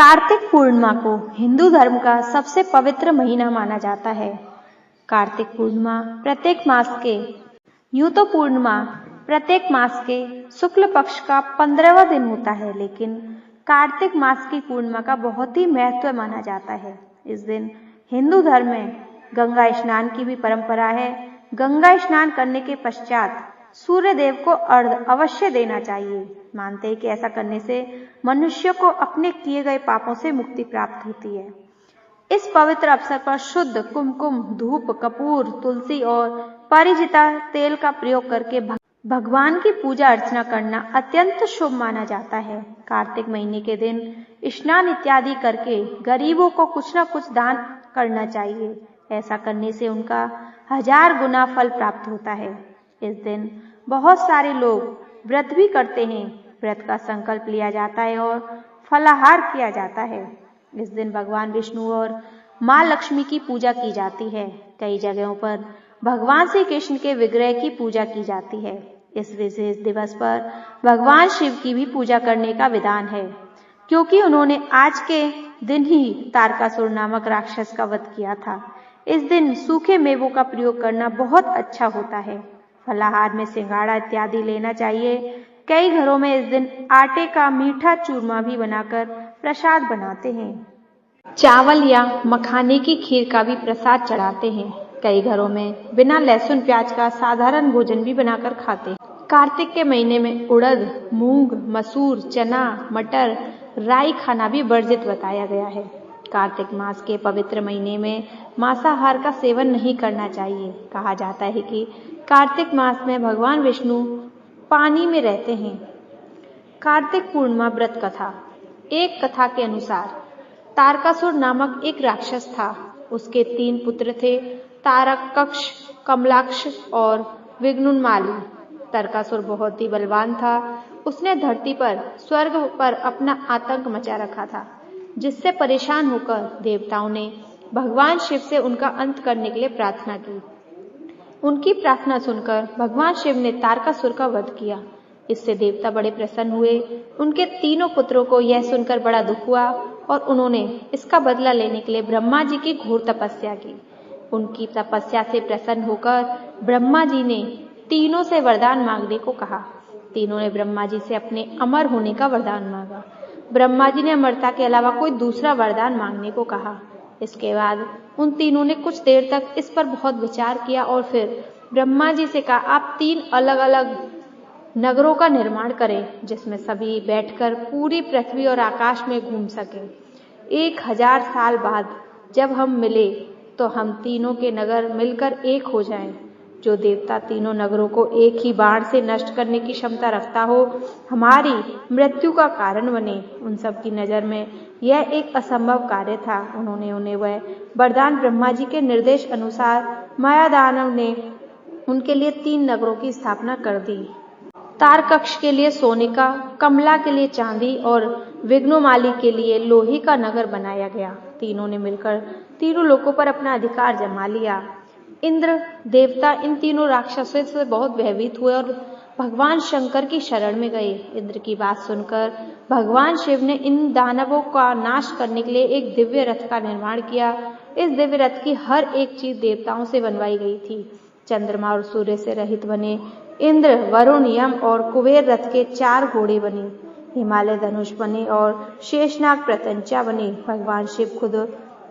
कार्तिक पूर्णिमा को हिंदू धर्म का सबसे पवित्र महीना माना जाता है। कार्तिक पूर्णिमा प्रत्येक मास के यूं तो पूर्णिमा प्रत्येक मास के शुक्ल पक्ष का 15वां दिन होता है, लेकिन कार्तिक मास की पूर्णिमा का बहुत ही महत्व माना जाता है। इस दिन हिंदू धर्म में गंगा स्नान की भी परंपरा है। गंगा स्नान करने के पश्चात सूर्य देव को अर्घ्य अवश्य देना चाहिए। मानते हैं कि ऐसा करने से मनुष्य को अपने किए गए पापों से मुक्ति प्राप्त होती है। इस पवित्र अवसर पर शुद्ध कुमकुम, धूप, कपूर, तुलसी और पारिजात तेल का प्रयोग करके भगवान की पूजा अर्चना करना अत्यंत शुभ माना जाता है। कार्तिक महीने के दिन स्नान इत्यादि करके गरीबों को कुछ न कुछ दान करना चाहिए। ऐसा करने से उनका 1000 गुना फल प्राप्त होता है। इस दिन बहुत सारे लोग व्रत भी करते हैं। व्रत का संकल्प लिया जाता है और फलाहार किया जाता है। इस दिन भगवान विष्णु और मां लक्ष्मी की पूजा की जाती है। कई जगहों पर भगवान श्री कृष्ण के विग्रह की पूजा की जाती है। इस विशेष दिवस पर भगवान शिव की भी पूजा करने का विधान है, क्योंकि उन्होंने आज के दिन ही तारकासुर नामक राक्षस का वध किया था। इस दिन सूखे मेवों का प्रयोग करना बहुत अच्छा होता है। फलाहार में सिंघाड़ा इत्यादि लेना चाहिए। कई घरों में इस दिन आटे का मीठा चूरमा भी बनाकर प्रसाद बनाते हैं। चावल या मखाने की खीर का भी प्रसाद चढ़ाते हैं। कई घरों में बिना लहसुन प्याज का साधारण भोजन भी बनाकर खाते हैं। कार्तिक के महीने में उड़द, मूंग, मसूर, चना, मटर, राई खाना भी वर्जित बताया गया है। कार्तिक मास के पवित्र महीने में मांसाहार का सेवन नहीं करना चाहिए। कहा जाता है कि कार्तिक मास में भगवान विष्णु पानी में रहते हैं। कार्तिक पूर्णिमा व्रत कथा। एक कथा के अनुसार तारकासुर नामक एक राक्षस था। उसके 3 पुत्र थे, तारकक्ष, कमलाक्ष और विघ्नुन्माली। तारकासुर बहुत ही बलवान था। उसने धरती पर स्वर्ग पर अपना आतंक मचा रखा था, जिससे परेशान होकर देवताओं ने भगवान शिव से उनका अंत करने के लिए प्रार्थना की। उनकी प्रार्थना सुनकर भगवान शिव ने तारकासुर का वध किया। इससे देवता बड़े प्रसन्न हुए। उनके 3 पुत्रों को यह सुनकर बड़ा दुख हुआ और उन्होंने इसका बदला लेने के लिए ब्रह्मा जी की घोर तपस्या की। उनकी तपस्या से प्रसन्न होकर ब्रह्मा जी ने तीनों से वरदान मांगने को कहा। तीनों ने ब्रह्मा जी से अपने अमर होने का वरदान मांगा। ब्रह्मा जी ने अमरता के अलावा कोई दूसरा वरदान मांगने को कहा। इसके बाद उन तीनों ने कुछ देर तक इस पर बहुत विचार किया और फिर ब्रह्मा जी से कहा, आप 3 अलग अलग नगरों का निर्माण करें, जिसमें सभी बैठकर पूरी पृथ्वी और आकाश में घूम सकें। 1000 साल बाद जब हम मिले तो हम तीनों के नगर मिलकर एक हो जाएं। जो देवता तीनों नगरों को एक ही बाण से नष्ट करने की क्षमता रखता हो, हमारी मृत्यु का कारण बने। उन सब की नजर में यह एक असंभव कार्य था। उन्हें वह वरदान ब्रह्मा जी के निर्देश अनुसार माया दानव ने उनके लिए 3 नगरों की स्थापना कर दी। तारकक्ष के लिए सोने का, कमला के लिए चांदी और विघ्नुमाली के लिए लोहे का नगर बनाया गया। तीनों ने मिलकर तीनों लोकों पर अपना अधिकार जमा लिया। इंद्र देवता इन तीनों राक्षसों से बहुत भयभीत हुए और भगवान शंकर की शरण में गए। इंद्र की बात सुनकर भगवान शिव ने इन दानवों का नाश करने के लिए एक दिव्य रथ का निर्माण किया। इस दिव्य रथ की हर एक चीज देवताओं से बनवाई गई थी। चंद्रमा और सूर्य से रहित बने इंद्र, वरुण, यम और कुबेर रथ के 4 घोड़े बने। हिमालय धनुष बने और शेषनाग प्रत्यंचा बने। भगवान शिव खुद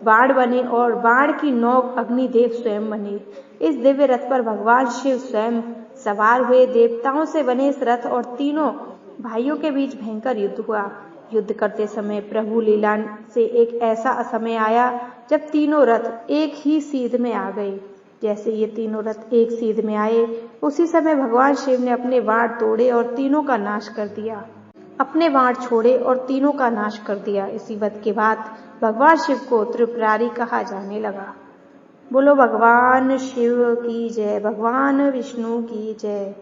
बाण बने और बाण की नोक अग्निदेव स्वयं बने। इस दिव्य रथ पर भगवान शिव स्वयं सवार हुए। देवताओं से बने इस रथ और तीनों भाइयों के बीच भयंकर युद्ध हुआ। युद्ध करते समय प्रभु लीला से एक ऐसा समय आया जब तीनों रथ एक ही सीध में आ गए। जैसे ये तीनों रथ एक सीध में आए, उसी समय भगवान शिव ने अपने बाण तोड़े और तीनों का नाश कर दिया। अपने बाण छोड़े और तीनों का नाश कर दिया। इसी वध के बाद भगवान शिव को त्रिपुरारी कहा जाने लगा। बोलो भगवान शिव की जय, भगवान विष्णु की जय।